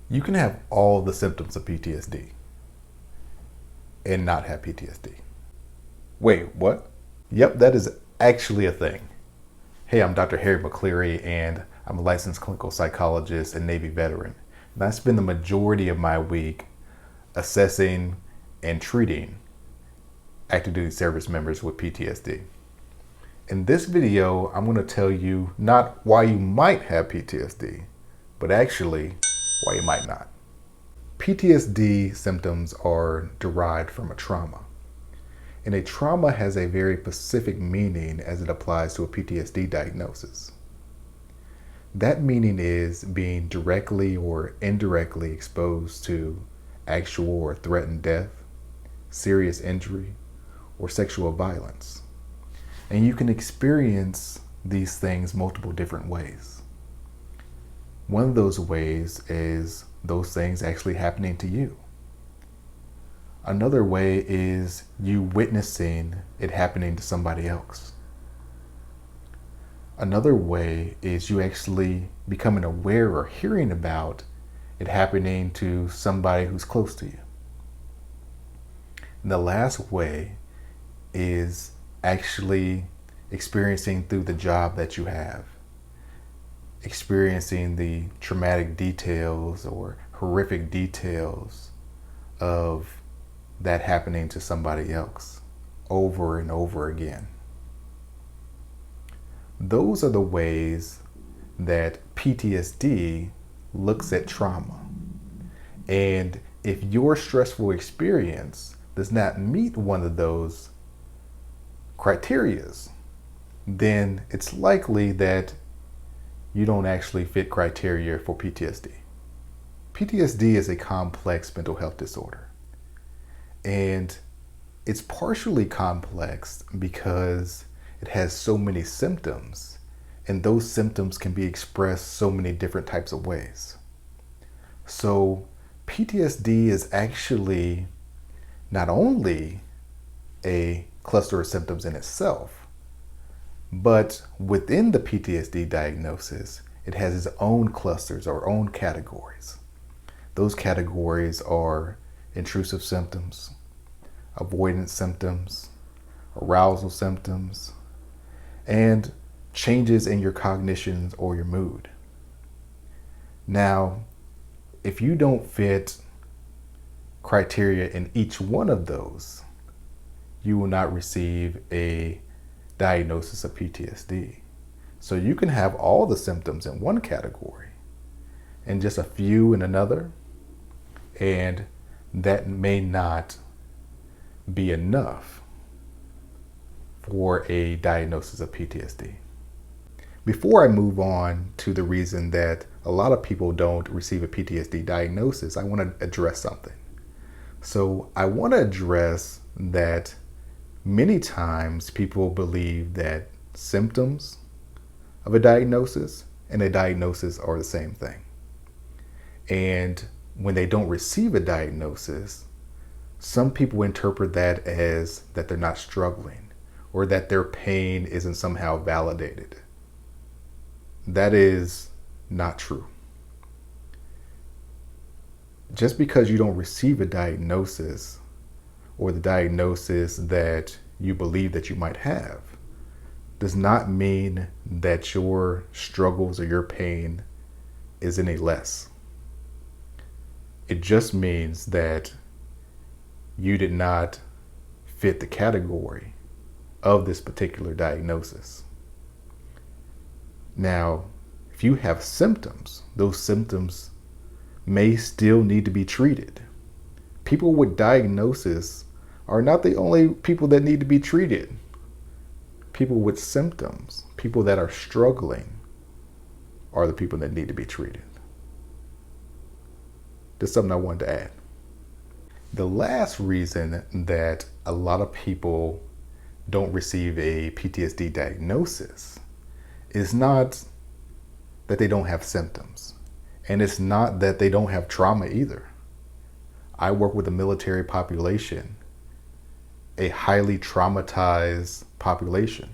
You can have all the symptoms of PTSD and not have PTSD. Wait, what? Yep, that is actually a thing. Hey, I'm Dr. Harry McCleary, and I'm a licensed clinical psychologist and Navy veteran. And I spend the majority of my week assessing and treating active duty service members with PTSD. In this video, I'm going to tell you not why you might have PTSD, but actually why you might not. PTSD symptoms are derived from a trauma. And a trauma has a very specific meaning as it applies to a PTSD diagnosis. That meaning is being directly or indirectly exposed to actual or threatened death, serious injury, or sexual violence. And you can experience these things multiple different ways. One of those ways is those things actually happening to you. Another way is you witnessing it happening to somebody else. Another way is you actually becoming aware or hearing about it happening to somebody who's close to you. And the last way is actually experiencing through the job that you have, experiencing the traumatic details or horrific details of that happening to somebody else over and over again. Those are the ways that PTSD looks at trauma. And if your stressful experience does not meet one of those criterias, then it's likely that you don't actually fit criteria for PTSD. PTSD is a complex mental health disorder. And it's partially complex because it has so many symptoms, and those symptoms can be expressed so many different types of ways. So PTSD is actually not only a cluster of symptoms in itself, but within the PTSD diagnosis, it has its own clusters or own categories. Those categories are intrusive symptoms, avoidance symptoms, arousal symptoms, and changes in your cognition or your mood. Now, if you don't fit criteria in each one of those, you will not receive a diagnosis of PTSD. So you can have all the symptoms in one category and just a few in another, and that may not be enough for a diagnosis of PTSD. Before I move on to the reason that a lot of people don't receive a PTSD diagnosis, I want to address something. So I want to address that many times people believe that symptoms of a diagnosis and a diagnosis are the same thing. And when they don't receive a diagnosis, some people interpret that as that they're not struggling or that their pain isn't somehow validated. That is not true. Just because you don't receive a diagnosis or the diagnosis that you believe that you might have does not mean that your struggles or your pain is any less. It just means that you did not fit the category of this particular diagnosis. Now, if you have symptoms, those symptoms may still need to be treated. People with diagnosis are not the only people that need to be treated. People with symptoms, people that are struggling, are the people that need to be treated. That's something I wanted to add. The last reason that a lot of people don't receive a PTSD diagnosis is not that they don't have symptoms, and it's not that they don't have trauma either. I work with a military population, a highly traumatized population.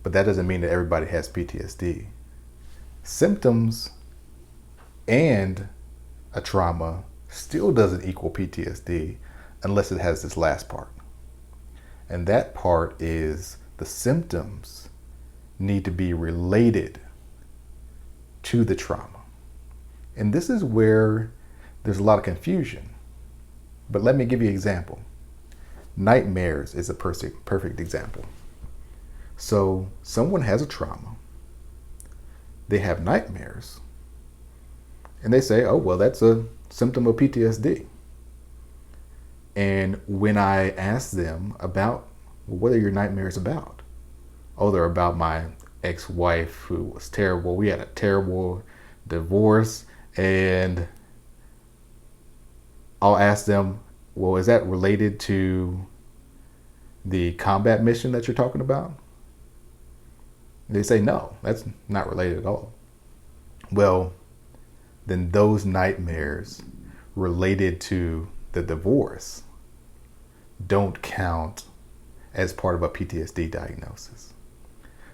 But that doesn't mean that everybody has PTSD. Symptoms And a trauma still doesn't equal PTSD unless it has this last part. And that part is the symptoms need to be related to the trauma. And this is where there's a lot of confusion. But let me give you an example. Nightmares is a perfect example. So someone has a trauma, they have nightmares, and they say, oh, well, that's a symptom of PTSD. And when I ask them about, well, what are your nightmares about? Oh, they're about my ex-wife who was terrible. We had a terrible divorce. And I'll ask them, well, is that related to the combat mission that you're talking about? They say, no, that's not related at all. Well, then those nightmares related to the divorce don't count as part of a PTSD diagnosis.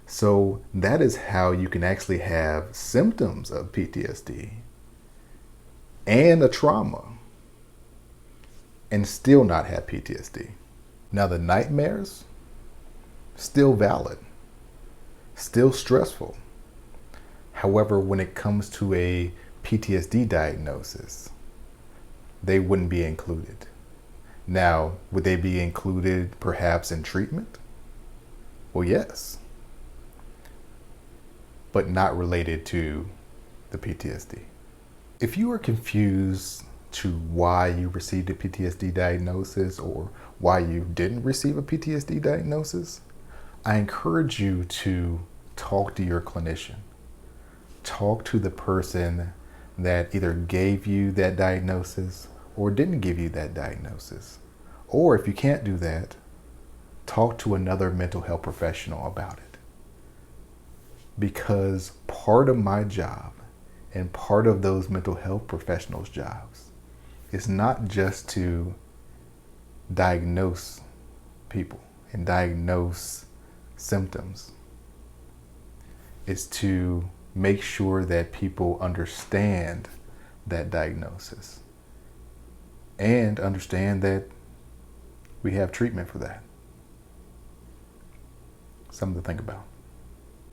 So that is how you can actually have symptoms of PTSD and a trauma and still not have PTSD. Now the nightmares, still valid, still stressful. However, when it comes to a PTSD diagnosis, they wouldn't be included. Now, would they be included perhaps in treatment? Well, yes, but not related to the PTSD. If you are confused to why you received a PTSD diagnosis or why you didn't receive a PTSD diagnosis, I encourage you to talk to your clinician. Talk to the person that either gave you that diagnosis or didn't give you that diagnosis. Or if you can't do that, talk to another mental health professional about it. Because part of my job and part of those mental health professionals' jobs is not just to diagnose people and diagnose symptoms. It's to make sure that people understand that diagnosis and understand that we have treatment for that. Something to think about.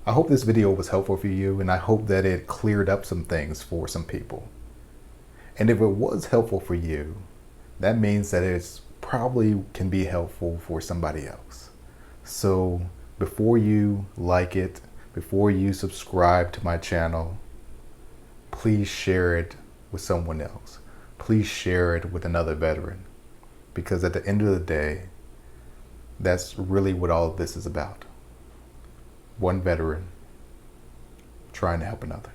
I hope this video was helpful for you, and I hope that it cleared up some things for some people. And if it was helpful for you, that means that it's probably can be helpful for somebody else. So before you like it, before you subscribe to my channel, please share it with someone else. Please share it with another veteran. Because at the end of the day, that's really what all of this is about. One veteran trying to help another.